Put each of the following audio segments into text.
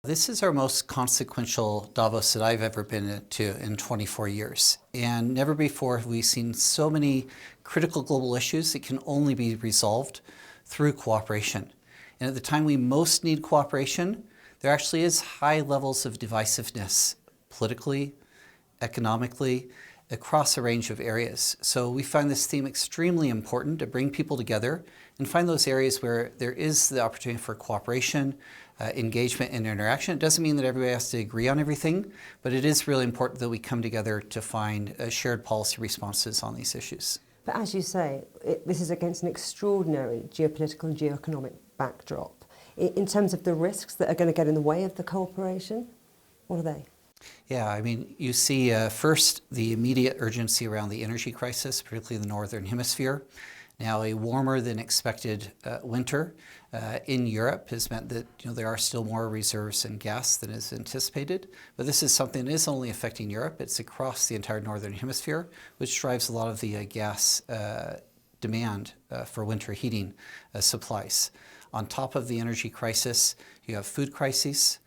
This is our most consequential Davos that I've ever been to in 24 years. And never before have we seen so many critical global issues that can only be resolved through cooperation. And at the time we most need cooperation, there actually is high levels of divisiveness politically, economically, across a range of areas. So we find this theme extremely important to bring people together and find those areas where there is the opportunity for cooperation, engagement and interaction. It doesn't mean that everybody has to agree on everything, but it is really important that we come together to find shared policy responses on these issues. But as you say, this is against an extraordinary geopolitical and geoeconomic backdrop. In terms of the risks that are going to get in the way of the cooperation, what are they? Yeah, I mean, you see first the immediate urgency around the energy crisis, particularly in the Northern Hemisphere. Now, a warmer than expected winter in Europe has meant that there are still more reserves in gas than is anticipated. But this is something that isn't only affecting Europe, it's across the entire Northern Hemisphere, which drives a lot of the gas demand for winter heating supplies. On top of the energy crisis, you have food crises.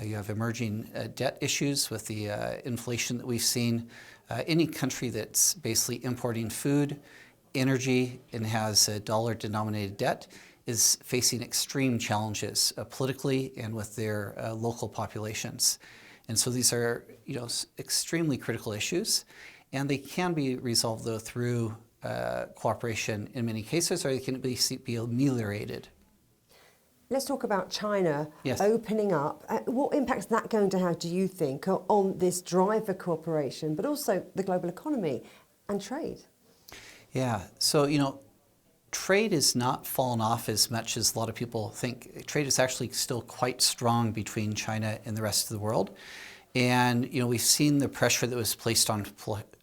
You have emerging debt issues with the inflation that we've seen. Any country that's basically importing food, energy, and has a dollar-denominated debt is facing extreme challenges politically and with their local populations. And so these are extremely critical issues, and they can be resolved, though, through cooperation in many cases, or they can be ameliorated. Let's talk about China Yes. opening up. What impact is that going to have, do you think, on this drive for cooperation, but also the global economy and trade? Yeah, so trade has not fallen off as much as a lot of people think. Trade is actually still quite strong between China and the rest of the world. And we've seen the pressure that was placed on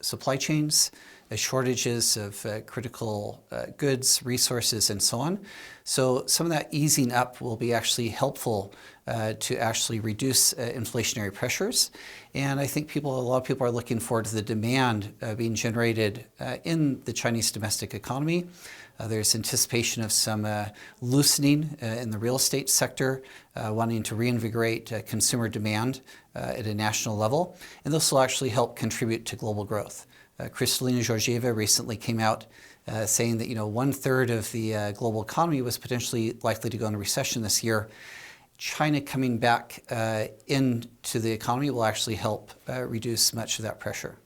supply chains, shortages of critical goods, resources, and so on. So some of that easing up will be actually helpful to actually reduce inflationary pressures. And I think a lot of people are looking forward to the demand being generated in the Chinese domestic economy. There's anticipation of some loosening in the real estate sector, wanting to reinvigorate consumer demand at a national level. And this will actually help contribute to global growth. Kristalina Georgieva recently came out saying that 1/3 of the global economy was potentially likely to go into recession this year. China coming back into the economy will actually help reduce much of that pressure.